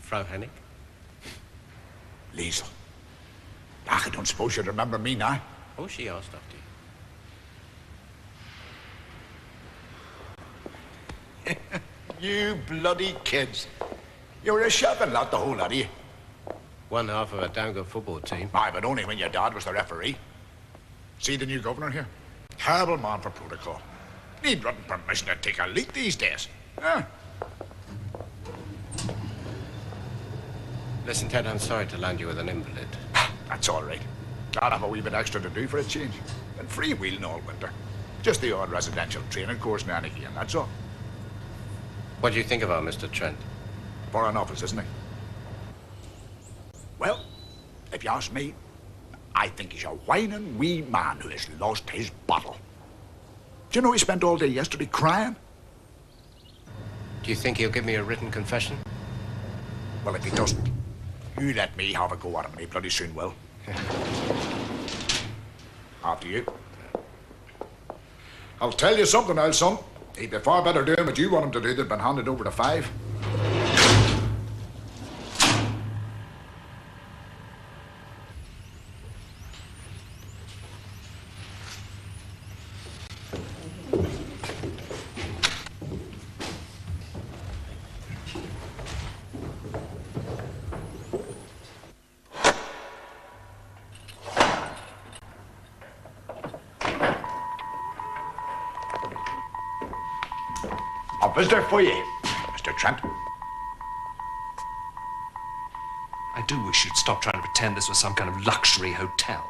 Frau Hennig? Liesel. Ach, I don't suppose you'd remember me now. Oh, she asked after you. You bloody kids. You were a shoving lot, the whole lot of you. One half of a damn good football team. Aye, but only when your dad was the referee. See the new governor here? Terrible man for protocol. Need written permission to take a leak these days. Huh? Listen, Ted, I'm sorry to land you with an invalid. That's all right. Glad I have a wee bit extra to do for a change. And freewheeling all winter. Just the odd residential training course now and again, that's all. What do you think of our Mr. Trent? Foreign Office, isn't he? Well, if you ask me, I think he's a whining wee man who has lost his bottle. Do you know he spent all day yesterday crying? Do you think he'll give me a written confession? Well, if he doesn't, you let me have a go at him, and he bloody soon will. After you. I'll tell you something else, son. He'd be far better doing what you want him to do than been handed over to 5. A visitor for you, Mr. Trent. I do wish you'd stop trying to pretend this was some kind of luxury hotel.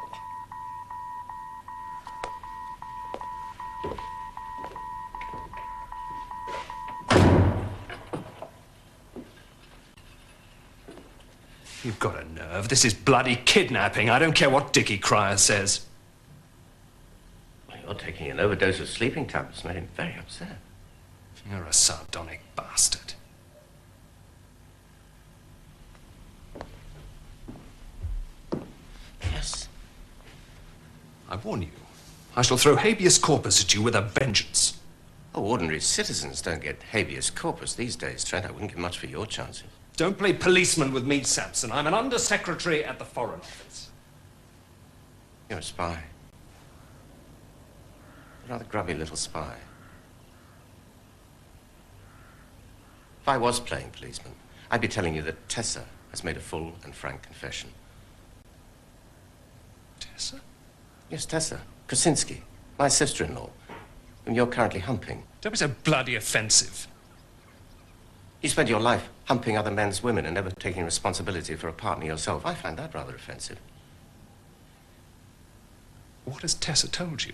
You've got a nerve. This is bloody kidnapping. I don't care what Dickie Cryer says. Well, you're taking an overdose of sleeping tablets made him very upset. You're a sardonic bastard. Yes. I warn you, I shall throw habeas corpus at you with a vengeance. Oh, ordinary citizens don't get habeas corpus these days, Trent. I wouldn't give much for your chances. Don't play policeman with me, Samson. I'm an undersecretary at the Foreign Office. You're a spy. A rather grubby little spy. If I was playing policeman, I'd be telling you that Tessa has made a full and frank confession. Tessa? Yes, Tessa. Krasinski, my sister-in-law, whom you're currently humping. Don't be so bloody offensive. You spent your life humping other men's women and never taking responsibility for a partner yourself. I find that rather offensive. What has Tessa told you?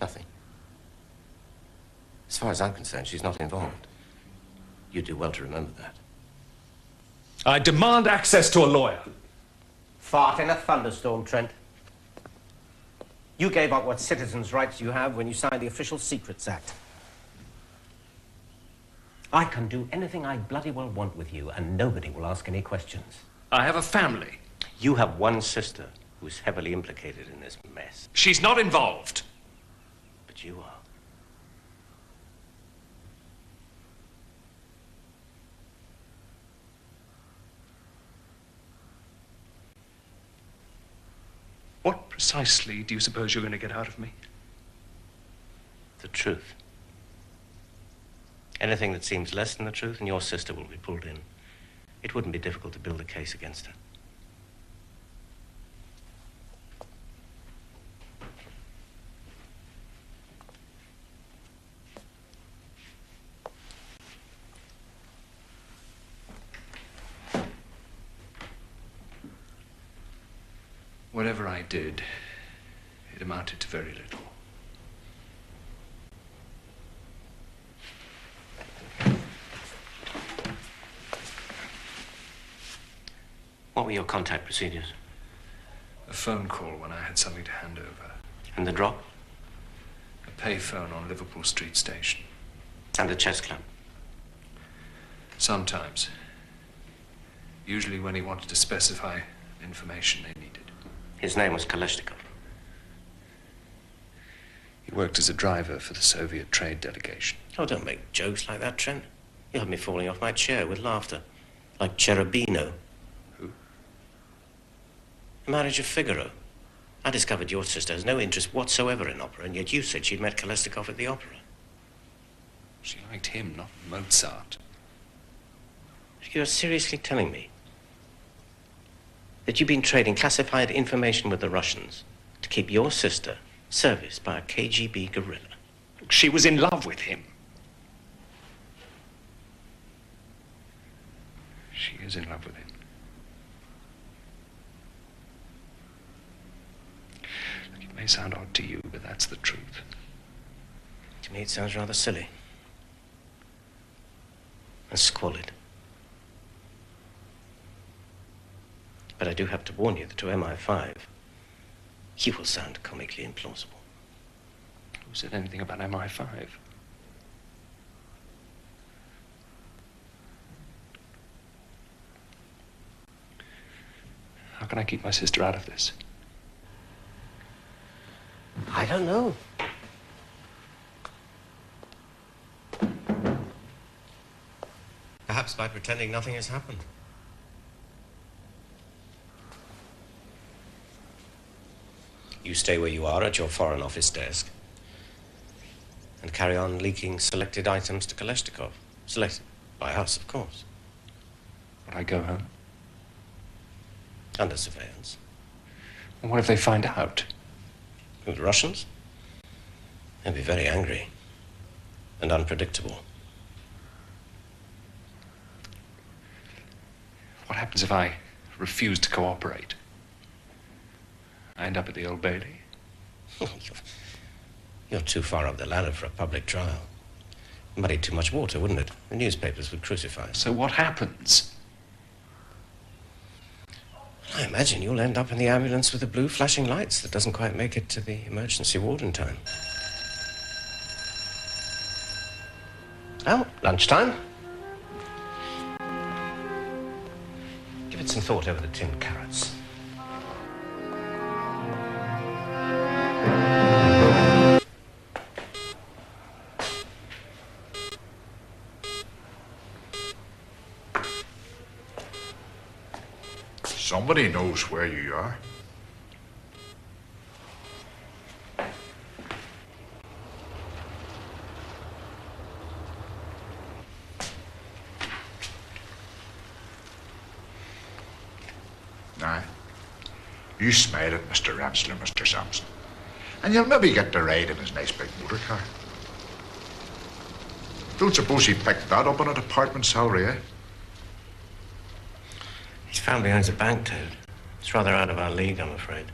Nothing. As far as I'm concerned, she's not involved. You do well to remember that. I demand access to a lawyer. Fart in a thunderstorm, Trent. You gave up what citizens' rights you have when you signed the Official Secrets Act. I can do anything I bloody well want with you, and nobody will ask any questions. I have a family. You have one sister who's heavily implicated in this mess. She's not involved. But you are. What precisely do you suppose you're going to get out of me? The truth. Anything that seems less than the truth, and your sister will be pulled in. It wouldn't be difficult to build a case against her. Whatever I did, it amounted to very little. What were your contact procedures? A phone call when I had something to hand over. And the drop? A payphone on Liverpool Street Station. And a chest clamp? Sometimes. Usually when he wanted to specify information they needed. His name was Kalashnikov. He worked as a driver for the Soviet trade delegation. Oh, don't make jokes like that, Trent. You had me falling off my chair with laughter, like Cherubino. Who? The Marriage of Figaro. I discovered your sister has no interest whatsoever in opera, and yet you said she'd met Kolesnikov at the opera. She liked him, not Mozart. You're seriously telling me that you've been trading classified information with the Russians to keep your sister serviced by a KGB guerrilla? She was in love with him. She is in love with him. Look, it may sound odd to you, but that's the truth. To me, it sounds rather silly and squalid. But I do have to warn you that to MI5, you will sound comically implausible. Who said anything about MI5? How can I keep my sister out of this? I don't know. Perhaps by pretending nothing has happened. You stay where you are at your Foreign Office desk and carry on leaking selected items to Kolesnikov. Selected by us, of course. Would I go home? Under surveillance. And what if they find out? Who, the Russians? They'll be very angry and unpredictable. What happens if I refuse to cooperate? I end up at the Old Bailey? You're too far up the ladder for a public trial. Muddied too much water, wouldn't it? The newspapers would crucify us. So what happens? I imagine you'll end up in the ambulance with the blue flashing lights that doesn't quite make it to the emergency ward in time. Well, lunchtime. Give it some thought over the tinned carrots. Somebody knows where you are. Now, you smile at Mr. Ramsler, Mr. Samson, and you'll maybe get to ride in his nice big motor car. Don't suppose he picked that up on a department salary, eh? His family owns a bank, Toad. It's rather out of our league, I'm afraid.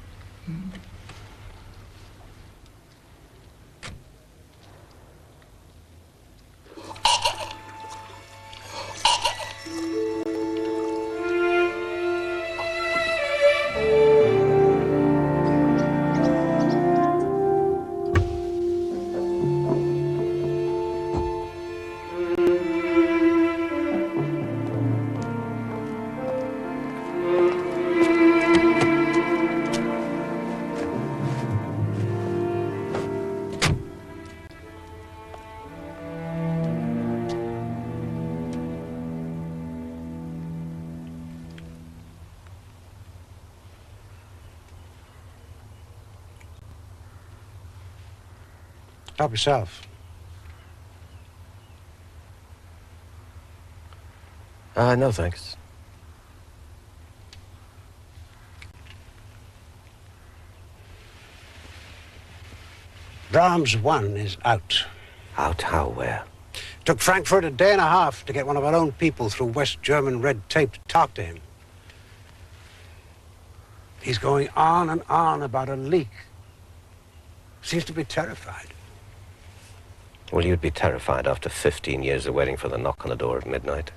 Help yourself. No, thanks. Brahms 1 is out. Out how, where? Took Frankfurt a day and a half to get one of our own people through West German red tape to talk to him. He's going on and on about a leak. Seems to be terrified. Well, you'd be terrified after 15 years of waiting for the knock on the door at midnight.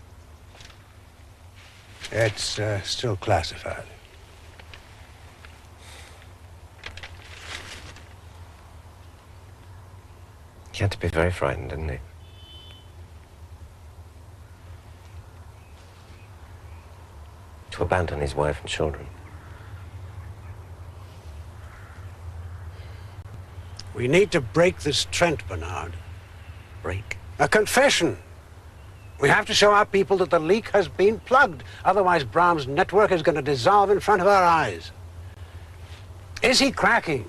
It's still classified. He had to be very frightened, didn't he? To abandon his wife and children. We need to break this Trent, Bernard. Break. A confession. We have to show our people that the leak has been plugged. Otherwise, Brahms Network is going to dissolve in front of our eyes. Is he cracking?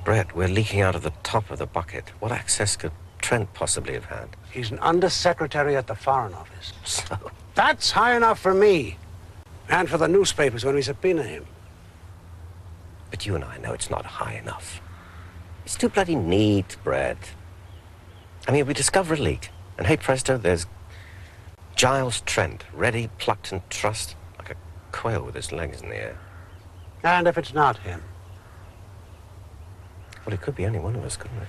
Brett, we're leaking out of the top of the bucket. What access could Trent possibly have had? He's an undersecretary at the Foreign Office. So? That's high enough for me. And for the newspapers when we subpoena him. But you and I know it's not high enough. It's too bloody neat, Brett. I mean, we discover a leak, and hey presto, there's Giles Trent, ready, plucked, and trussed, like a quail with his legs in the air. And if it's not him? Well, it could be any one of us, couldn't it?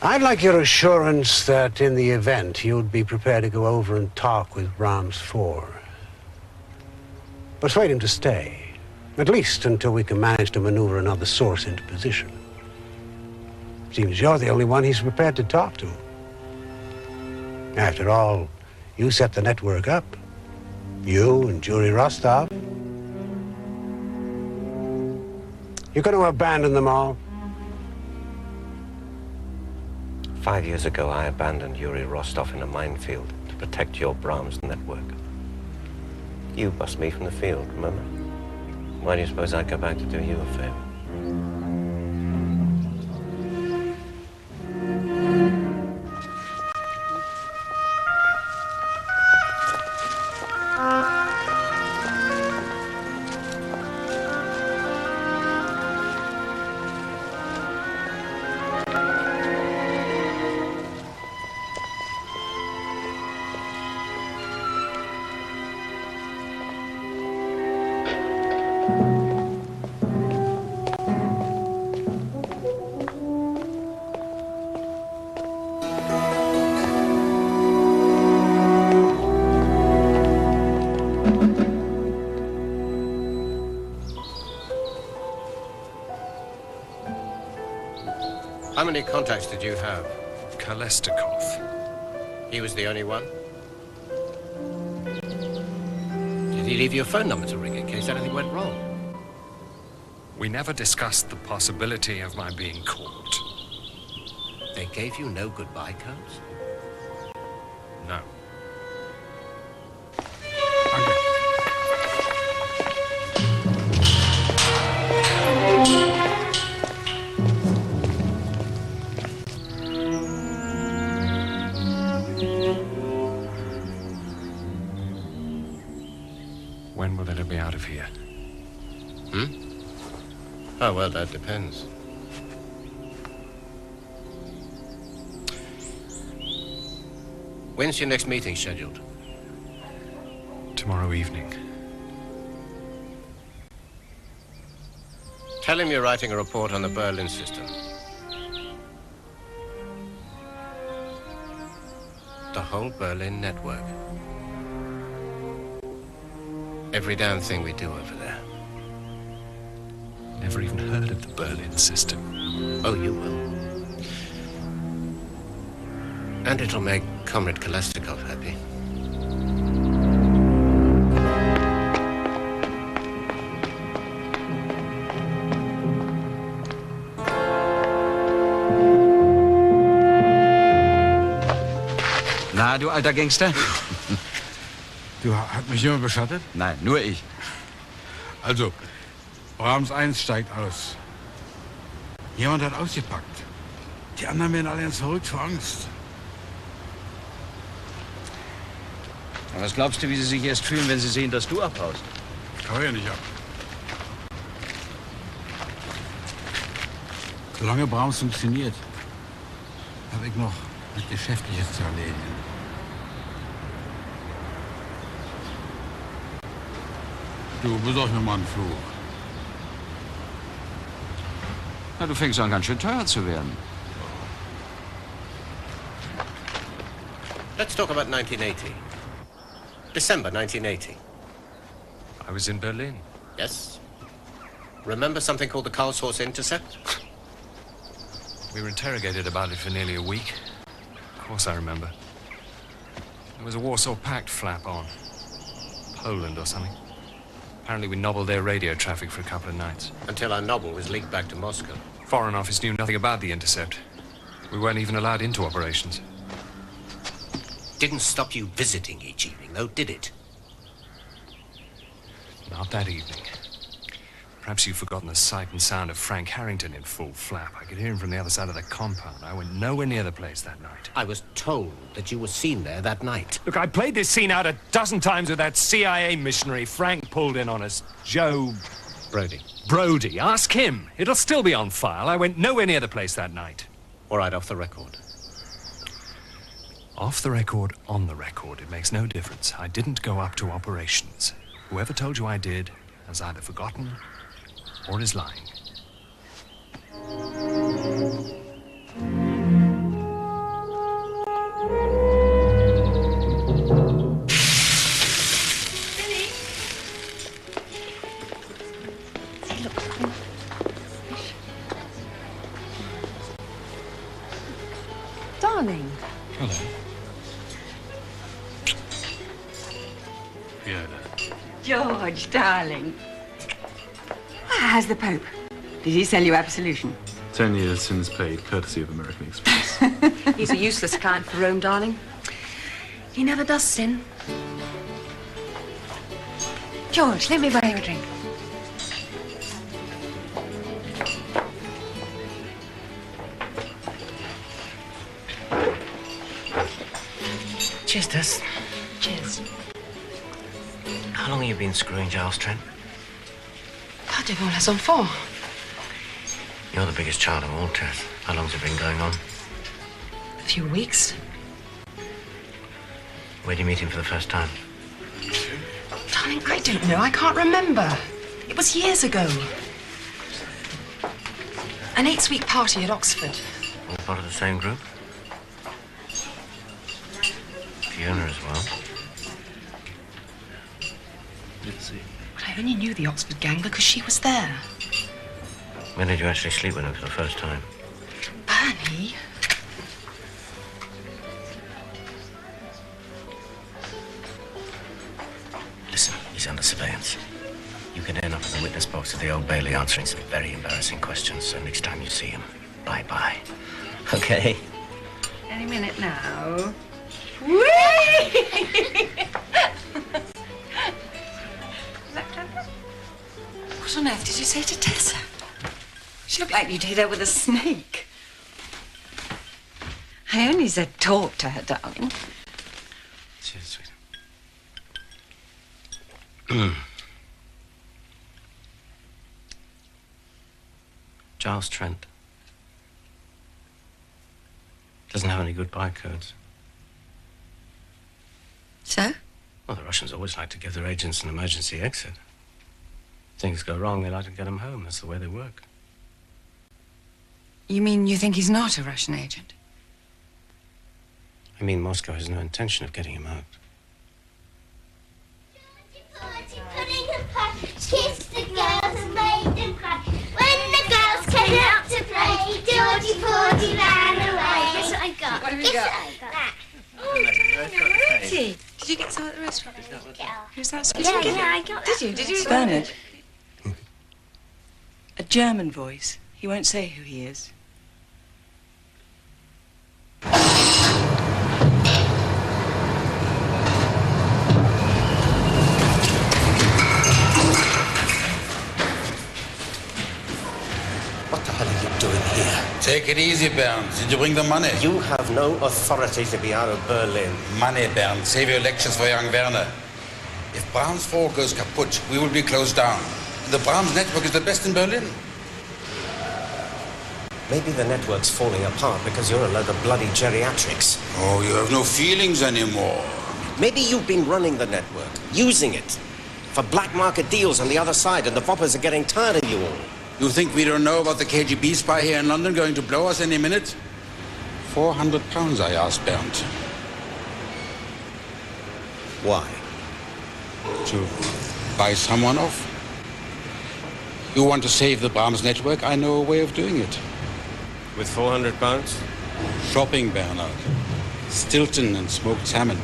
I'd like your assurance that in the event you'd be prepared to go over and talk with Brahms Four. Persuade him to stay, at least until we can manage to maneuver another source into position. Seems you're the only one he's prepared to talk to. After all, you set the network up. You and Yuri Rostov. You're going to abandon them all? 5 years ago, I abandoned Yuri Rostov in a minefield to protect your Brahms Network. You bust me from the field, remember? Why do you suppose I'd go back to do you a favor? How many contacts did you have? Kolesnikov. He was the only one? Did he leave you a phone number to ring in case anything went wrong? We never discussed the possibility of my being caught. They gave you no goodbye codes? No. When will it be out of here? Oh, well, that depends. When's your next meeting scheduled? Tomorrow evening. Tell him you're writing a report on the Berlin system. The whole Berlin network. Every damn thing we do over there. Never even heard of the Berlin system. Oh, you will. And it'll make Comrade Kolesnikov happy. Na, du alter Gangster? Du, hat mich jemand beschattet? Nein, nur ich. Also, Brahms 1 steigt aus. Jemand hat ausgepackt. Die anderen werden alle verrückt vor Angst. Was glaubst du, wie sie sich erst fühlen, wenn sie sehen, dass du abhaust? Ich hau ja nicht ab. Solange Brahms funktioniert, habe ich noch was Geschäftliches zu erledigen. Du, besorg mir mal einen Flug. Na, du fängst an, ganz schön teuer zu werden. Let's talk about 1980. December 1980. I was in Berlin. Yes? Remember something called the Karlshorst Intercept? We were interrogated about it for nearly a week. Of course I remember. There was a Warsaw Pact flap on. Poland or something. Apparently we nobbled their radio traffic for a couple of nights. Until our novel was leaked back to Moscow. Foreign Office knew nothing about the intercept. We weren't even allowed into operations. Didn't stop you visiting each evening, though, did it? Not that evening. Perhaps you've forgotten the sight and sound of Frank Harrington in full flap. I could hear him from the other side of the compound. I went nowhere near the place that night. I was told that you were seen there that night. Look, I played this scene out a dozen times with that CIA missionary Frank pulled in on us. Joe... Brody. Ask him. It'll still be on file. I went nowhere near the place that night. All right, off the record. Off the record, on the record. It makes no difference. I didn't go up to operations. Whoever told you I did has either forgotten or is lying. Darling. Hello. Fiona. George, darling. How's the Pope? Did he sell you absolution? 10 years sins paid, courtesy of American Express. He's a useless client for Rome, darling. He never does sin. George, let me buy you a drink. Cheers, Tess. Cheers. How long have you been screwing Giles Trent? Pas de bon les enfants. You're the biggest child of all, Tess. How long's it been going on? A few weeks. Where did you meet him for the first time? Darling, I don't know. I can't remember. It was years ago. An 8-week party at Oxford. All part of the same group? Fiona as well. Let's see. But I only knew the Oxford gang because she was there. When did you actually sleep with him for the first time? Bernie? Listen, he's under surveillance. You can end up in the witness box at the Old Bailey answering some very embarrassing questions, so next time you see him, bye-bye. Okay? Any minute now. What on earth did you say to Tessa? She looked like you'd hit her with a snake. I only said talk to her, darling. Cheers, sweet. Giles Trent doesn't have any goodbye codes. So? Well, the Russians always like to give their agents an emergency exit. Things go wrong, they like to get them home. That's the way they work. You mean you think he's not a Russian agent? I mean, Moscow has no intention of getting him out. Pudding and pie, kiss the girls and made them cry. When the girls came out to play, Georgie Porgy ran away. Guess what I got? What have you got? That. Did you get some at the restaurant? Who's that? Yeah, I got that. Did you? Bernard. A German voice. He won't say who he is. What the hell are you doing here? Take it easy, Bernd. Did you bring the money? You have no authority to be out of Berlin. Money, Bernd. Save your lectures for young Werner. If Brahms Four goes kaput, we will be closed down. The Brahms Network is the best in Berlin. Maybe the network's falling apart because you're a load of bloody geriatrics. Oh, you have no feelings anymore. Maybe you've been running the network, using it for black market deals on the other side, and the foppers are getting tired of you all. You think we don't know about the KGB spy here in London going to blow us any minute? £400, I asked Bernd. Why? To buy someone off. You want to save the Brahms Network? I know a way of doing it. With £400? Shopping, Bernard. Stilton and smoked salmon.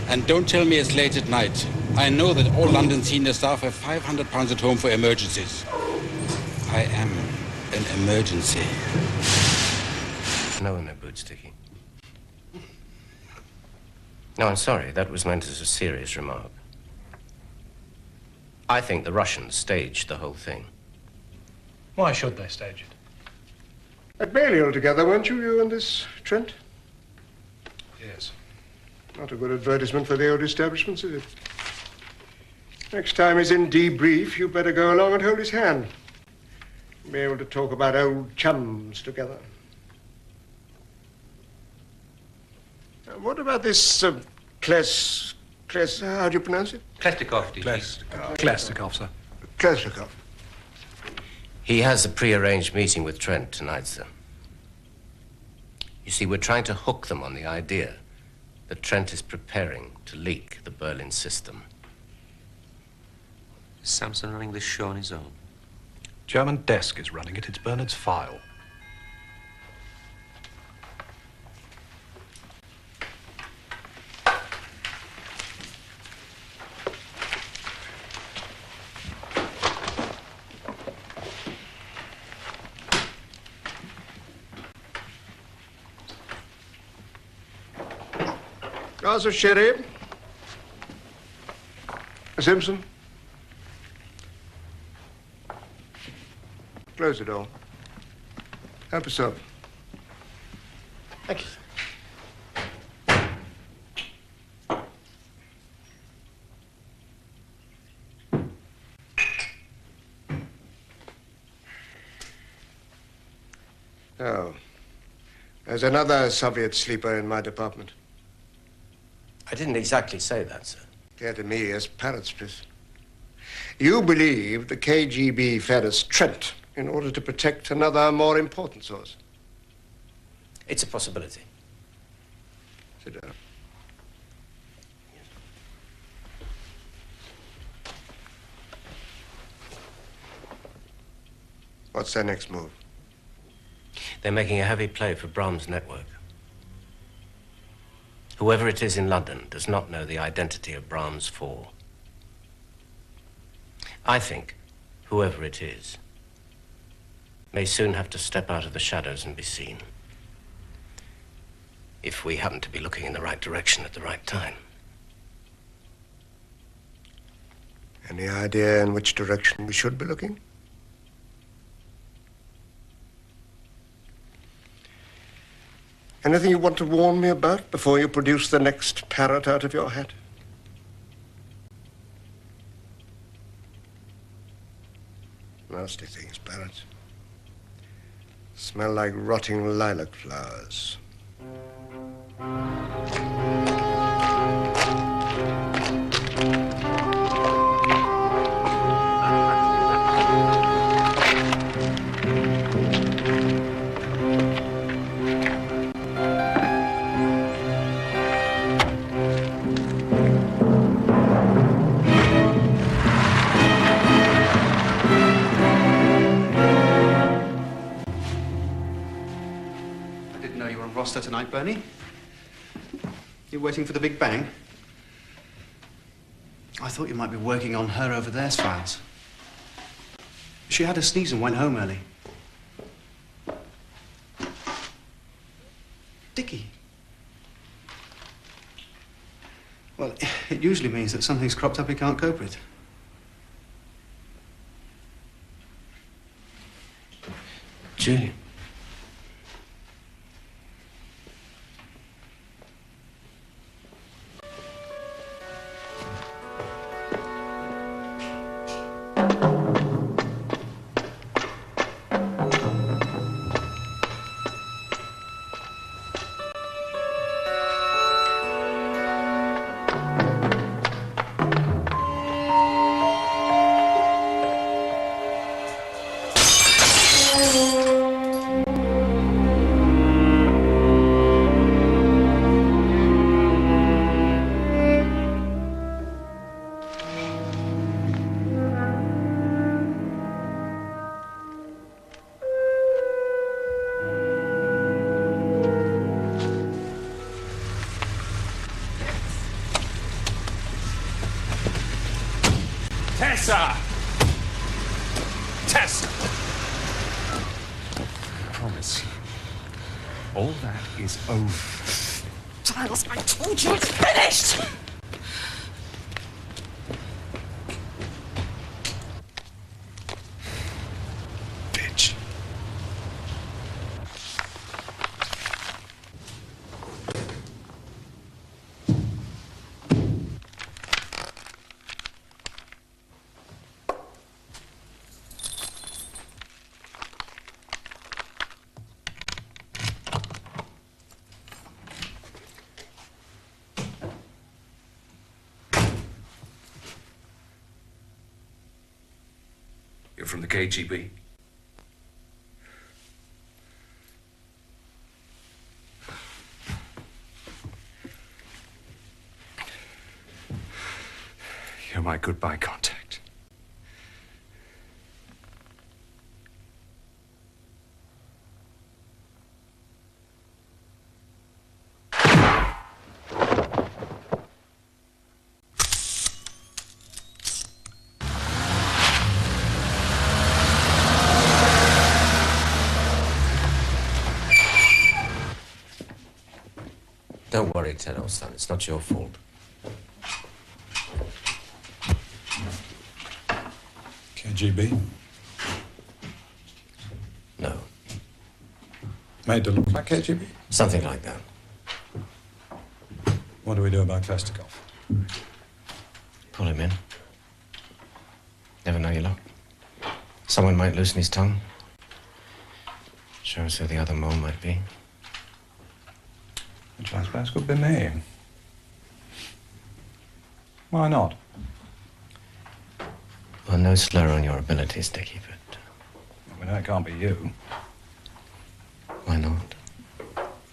And don't tell me it's late at night. I know that all London senior staff have £500 at home for emergencies. I am an emergency. snow in their boots, Dickie. No, I'm sorry. That was meant as a serious remark. I think the Russians staged the whole thing. Why should they stage it? At Balliol together, weren't you, you and this Trent? Yes. Not a good advertisement for the old establishments, is it? Next time he's in debrief, you better go along and hold his hand. Be able to talk about old chums together. What about this how do you pronounce it? Klestikov, Klestikov, sir. Klestikov. He has a prearranged meeting with Trent tonight, sir. You see, we're trying to hook them on the idea that Trent is preparing to leak the Berlin system. Is Samson running this show on his own? German desk is running it. It's Bernard's file. Glass of sherry. Simpson. Close the door. Help yourself. Thank you, sir. Oh. There's another Soviet sleeper in my department. I didn't exactly say that, sir. Clear to me as parrot's truth. You believe the KGB fed us Trent in order to protect another more important source. It's a possibility. Sit down. What's their next move? They're making a heavy play for Brahms Network. Whoever it is in London does not know the identity of Brahms Four. I think whoever it is may soon have to step out of the shadows and be seen. If we happen to be looking in the right direction at the right time. Any idea in which direction we should be looking? Anything you want to warn me about before you produce the next parrot out of your hat? Nasty things, parrots. Smell like rotting lilac flowers. Roster tonight, Bernie? You waiting for the Big Bang? I thought you might be working on her over there's files. She had a sneeze and went home early. Dickie. Well, it usually means that something's cropped up he can't cope with. Julian. Tessa! Tessa! I promise. All that is over. Giles, I told you it's finished! Bitch. You're from the KGB? You're my goodbye contact. Don't worry, Ted, old son. It's not your fault. KGB? No. Made to look like KGB? Something like that. What do we do about Festikov? Pull him in. Never know your luck. Someone might loosen his tongue. Show us who the other mole might be. The transplants could be me. Why not? Well, no slur on your abilities, Dickie, but... We know it can't be you. Why not?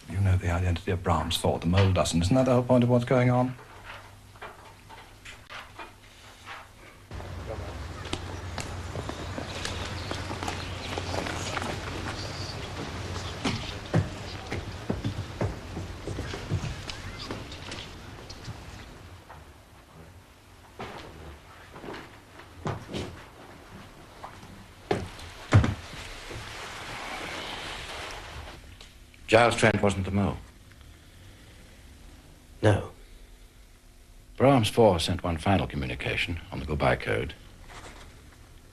You know the identity of Brahms Four. The mole doesn't. Isn't that the whole point of what's going on? Giles Trent wasn't the mole. No. Brahms Four sent one final communication on the goodbye code.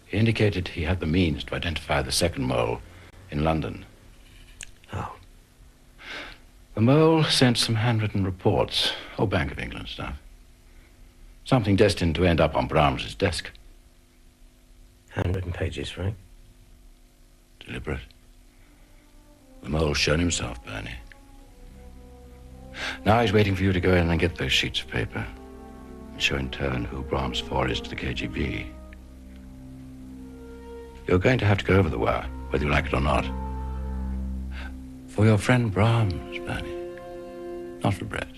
He indicated he had the means to identify the second mole in London. Oh. The mole sent some handwritten reports, whole Bank of England stuff. Something destined to end up on Brahms's desk. Handwritten pages, right? Deliberate. The mole's shown himself, Bernie. Now he's waiting for you to go in and get those sheets of paper and show in turn who Brahms Four is to the KGB. You're going to have to go over the wire, whether you like it or not. For your friend Brahms, Bernie. Not for Brett.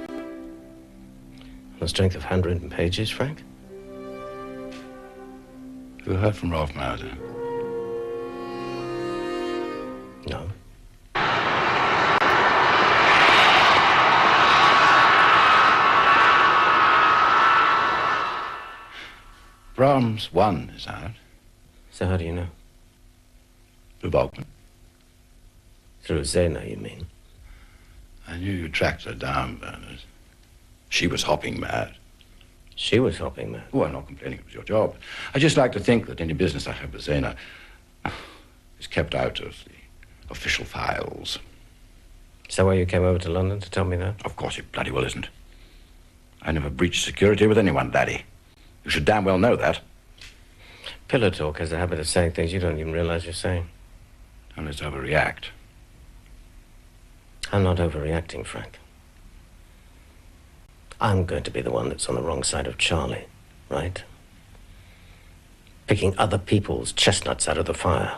On the strength of handwritten pages, Frank? You heard from Rolf Mauser? No. Brahms One is out. So how do you know? Through Volkman. Through Zena, you mean? I knew you tracked her down, Bernard. She was hopping mad. She was hopping mad? Oh, I'm not complaining. It was your job. I just like to think that any business I have with Zena is kept out of the official files. Is that why you came over to London to tell me that? Of course it bloody well isn't. I never breached security with anyone, Daddy. You should damn well know that. Pillow talk has a habit of saying things you don't even realize you're saying. Don't let's overreact. I'm not overreacting, Frank. I'm going to be the one that's on the wrong side of Charlie, right? Picking other people's chestnuts out of the fire.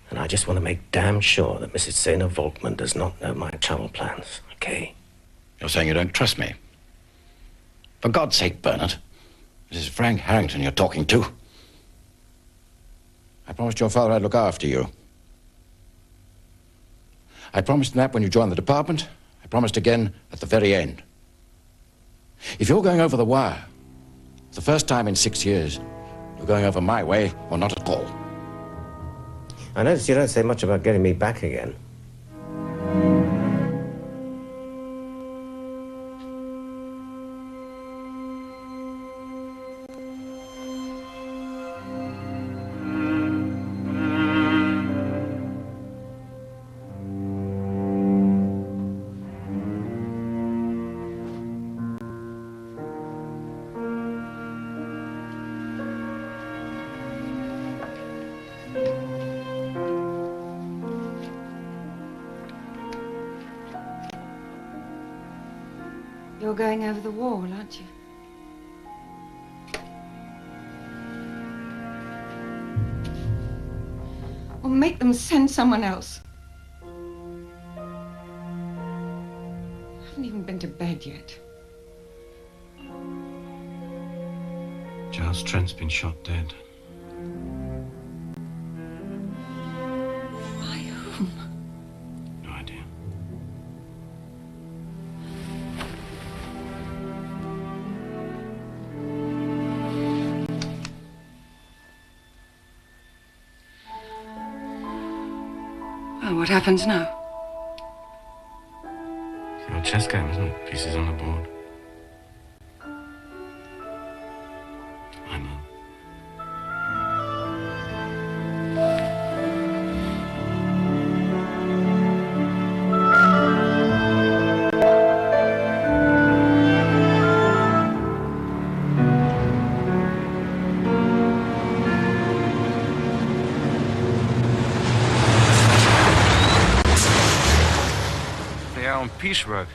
And I just want to make damn sure that Mrs. Zena Volkman does not know my travel plans, okay? You're saying you don't trust me? For God's sake, Bernard. This is Frank Harrington you're talking to. I promised your father I'd look after you. I promised him that when you joined the department. I promised again at the very end. If you're going over the wire, for the first time in 6 years, you're going over my way or not at all. I notice you don't say much about getting me back again. You're going over the wall, aren't you? Or make them send someone else. I haven't even been to bed yet. Giles Trent's been shot dead. By whom? No idea. Well, what happens now? It's the old chess game, isn't it? Pieces on the board. I know. They are on piecework.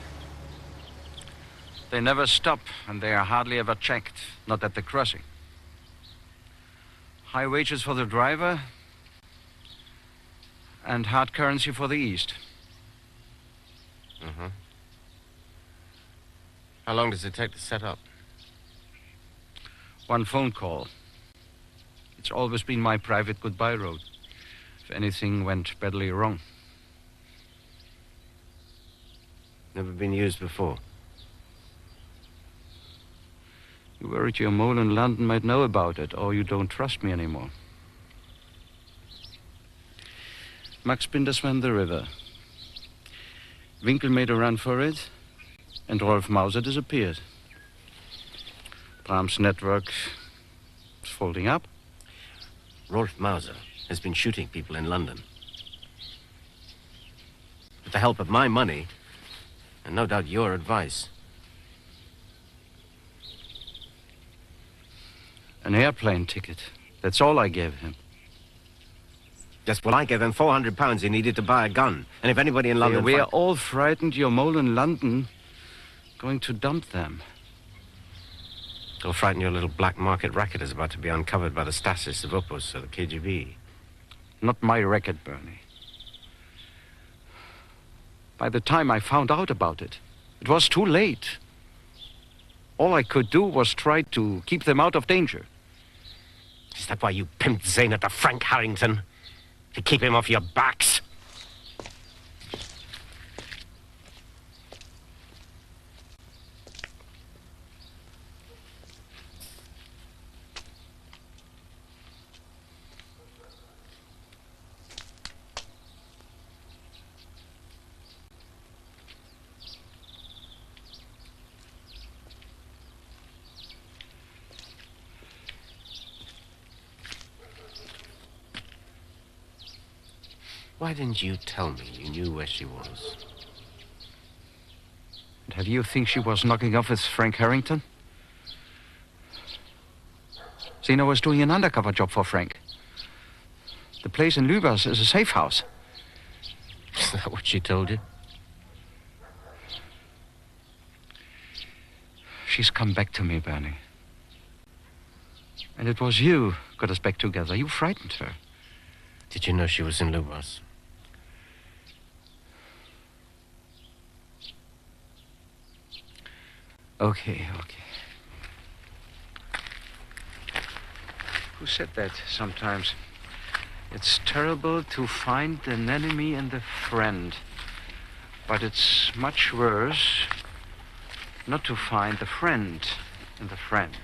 They never stop, and they are hardly ever checked, not at the crossing. High wages for the driver, and hard currency for the East. Mm-hmm. How long does it take to set up? One phone call. It's always been my private goodbye road, if anything went badly wrong. Never been used before. You worried your mole in London might know about it, or you don't trust me anymore. Max Binder swam the river. Winkel made a run for it, and Rolf Mauser disappeared. Brahms Network is folding up. Rolf Mauser has been shooting people in London. With the help of my money, and no doubt your advice. An airplane ticket. That's all I gave him. Yes, well, I gave him £400 he needed to buy a gun. And if anybody in London... We are all frightened your mole in London going to dump them. It'll frighten your little black market racket is about to be uncovered by the Stasis of Opus or the KGB. Not my racket, Bernie. By the time I found out about it, it was too late. All I could do was try to keep them out of danger. Is that why you pimped Zane at the Frank Harrington? To keep him off your backs? Why didn't you tell me you knew where she was? And have you think she was knocking off with Frank Harrington? Zena was doing an undercover job for Frank. The place in Lübers is a safe house. Is that what she told you? She's come back to me, Bernie. And it was you got us back together. You frightened her. Did you know she was in Lübers? Okay. Who said that sometimes? It's terrible to find an enemy and a friend. But it's much worse not to find a friend and a friend.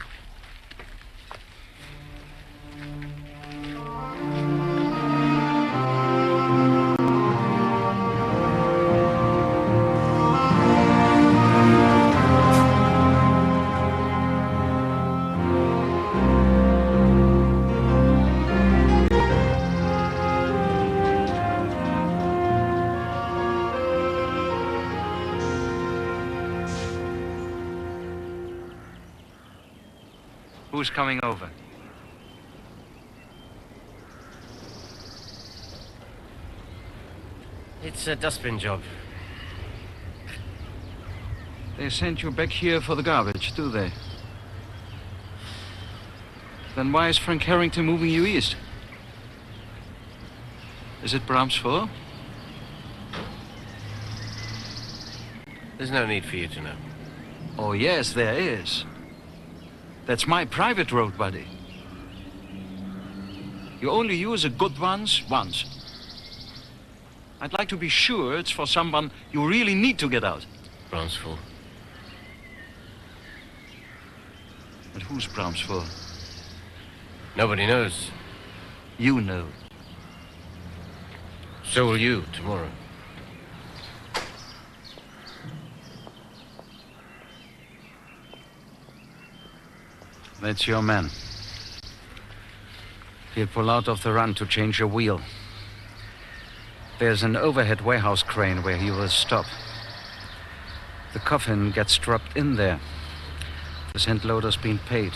Who's coming over? It's a dustbin job. They sent you back here for the garbage, do they? Then why is Frank Harrington moving you east? Is it Brahms Four? There's no need for you to know. Oh, yes, there is. That's my private road, buddy. You only use a good ones once. I'd like to be sure it's for someone you really need to get out. Brahms Four. But who's Brahms Four? Nobody knows. You know. So will you tomorrow. That's your man. He'll pull out of the run to change your wheel. There's an overhead warehouse crane where he will stop. The coffin gets dropped in there. The sand loader's been paid.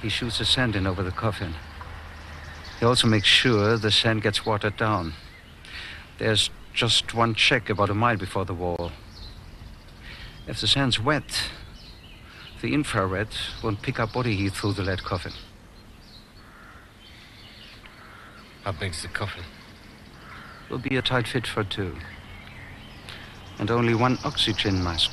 He shoots the sand in over the coffin. He also makes sure the sand gets watered down. There's just one check about a mile before the wall. If the sand's wet, the infrared won't pick up body heat through the lead coffin. How big's the coffin? Will be a tight fit for two. And only one oxygen mask.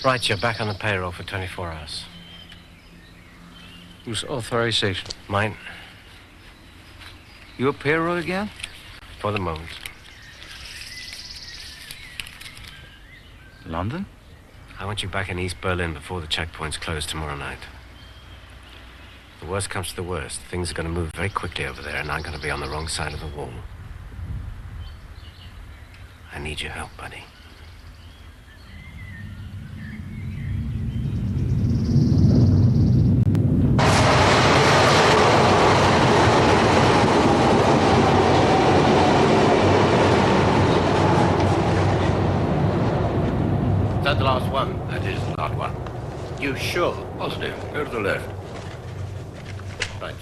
Right, you're back on the payroll for 24 hours. Whose authorization? Mine. Your payroll again? For the moment. London? I want you back in East Berlin before the checkpoints close tomorrow night. The worst comes to the worst. Things are going to move very quickly over there, and I'm going to be on the wrong side of the wall. I need your help, buddy. Is that the last one? That is the last one. You sure? Positive. Go to the left. Right.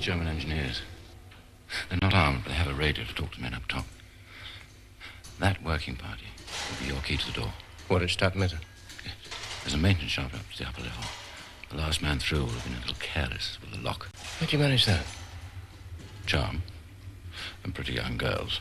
German engineers. They're not armed, but they have a radio to talk to men up top. That working party will be your key to the door. What, at Stadtmitte? Yes. There's a maintenance shaft up to the upper level. The last man through will have been a little careless with the lock. How'd you manage that? Charm. And pretty young girls.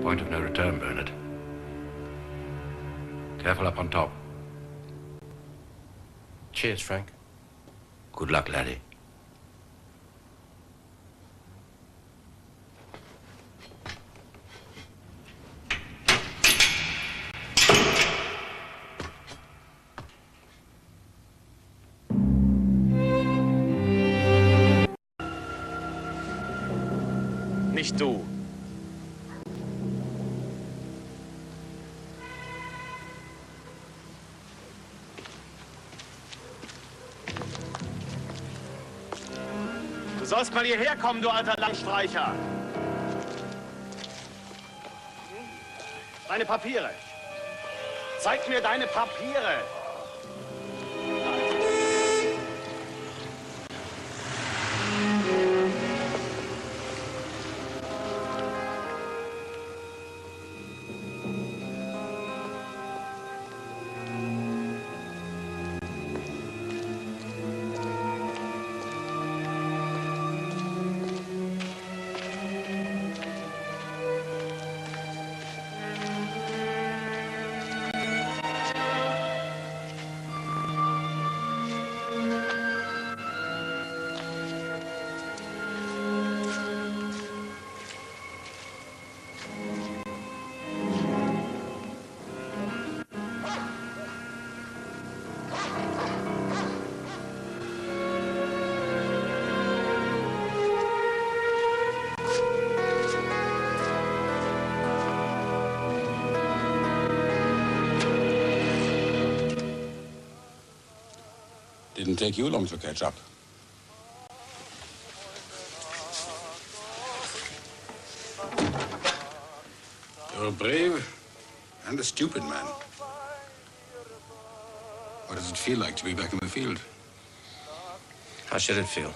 Point of no return, Bernard. Careful up on top. Cheers, Frank. Good luck, laddie. nicht du. Du sollst mal hierher kommen, du alter Landstreicher. Deine Papiere. Zeig mir deine Papiere. Didn't take you long to catch up. You're a brave and a stupid man. What does it feel like to be back in the field? How should it feel?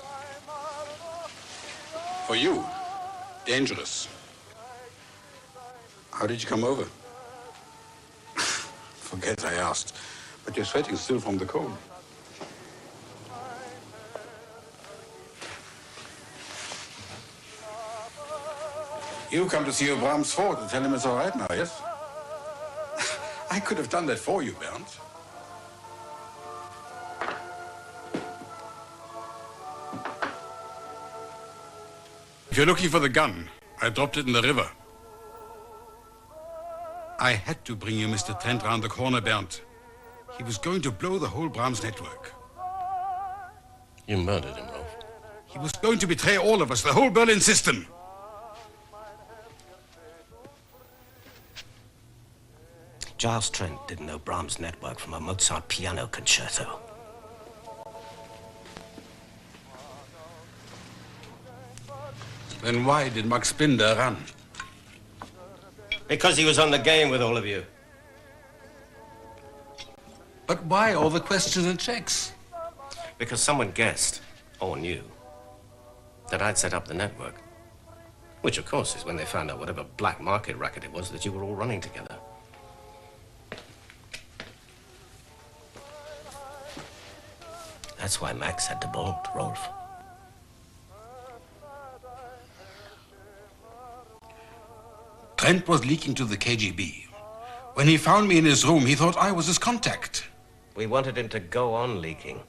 For you, dangerous. How did you come over? Forget I asked, but you're sweating still from the cold. You come to see your Brahms Four to tell him it's all right now, yes? I could have done that for you, Bernd. If you're looking for the gun, I dropped it in the river. I had to bring you Mr. Trent round the corner, Bernd. He was going to blow the whole Brahms Network. You murdered him, Rolf. He was going to betray all of us, the whole Berlin system. Giles Trent didn't know Brahms Network from a Mozart piano concerto. Then why did Max Binder run? Because he was on the game with all of you. But why all the questions and checks? Because someone guessed, or knew, that I'd set up the network. Which, of course, is when they found out whatever black market racket it was that you were all running together. That's why Max had to bolt, Rolf. Trent was leaking to the KGB. When he found me in his room, he thought I was his contact. We wanted him to go on leaking.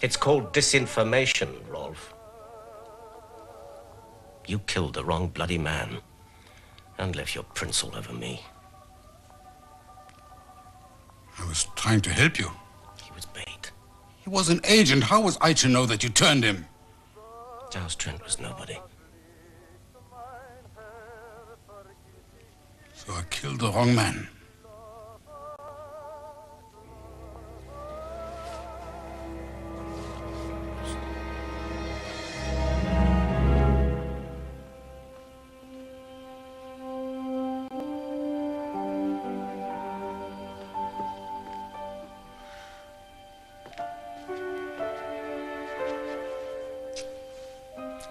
It's called disinformation, Rolf. You killed the wrong bloody man and left your prince all over me. I was trying to help you. He was bait. He was an agent. How was I to know that you turned him? Giles Trent was nobody. So I killed the wrong man.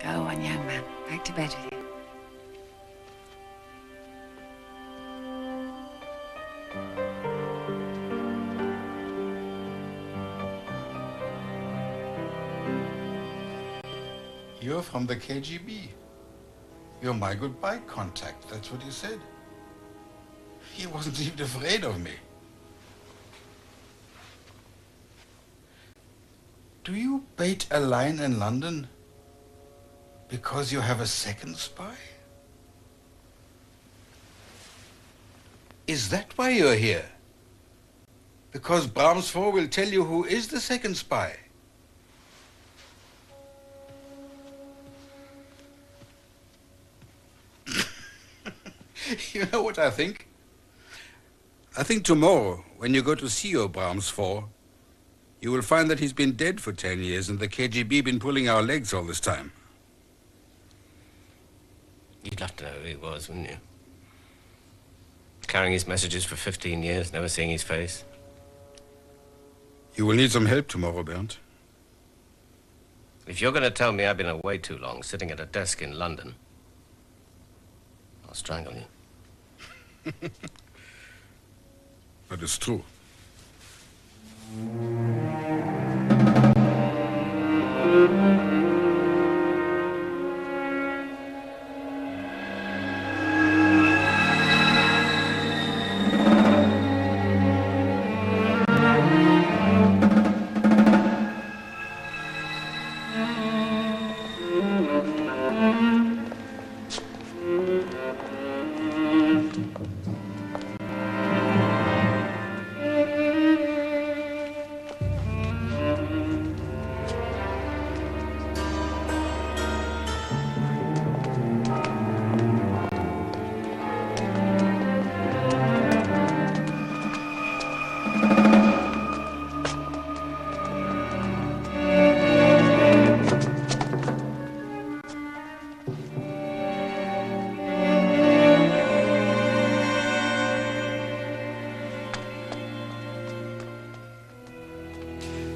Go on, young man. Back to bed with you. You're from the KGB. You're my goodbye contact. That's what you said. He wasn't even afraid of me. Do you bait a line in London because you have a second spy? Is that why you're here? Because Brahms Four will tell you who is the second spy? You know what I think? I think tomorrow, when you go to see your Brahms Four, you will find that he's been dead for 10 years and the KGB been pulling our legs all this time. You'd love to know who he was, wouldn't you? Carrying his messages for 15 years, never seeing his face. You will need some help tomorrow, Bernd. If you're going to tell me I've been away too long, sitting at a desk in London, I'll strangle you. That is true.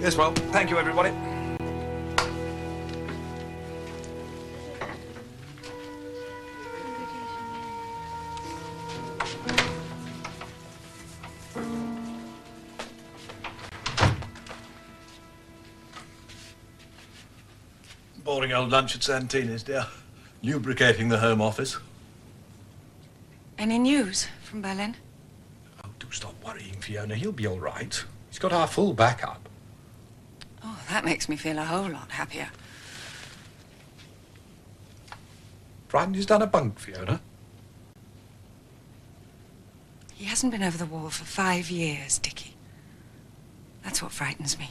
Yes, well, thank you, everybody. Boring old lunch at Santini's, dear. Lubricating the Home Office. Any news from Berlin? Oh, do stop worrying, Fiona. He'll be all right. He's got our full backup. Oh, that makes me feel a whole lot happier. Frightened he's done a bunk, Fiona? He hasn't been over the wall for 5 years, Dickie. That's what frightens me.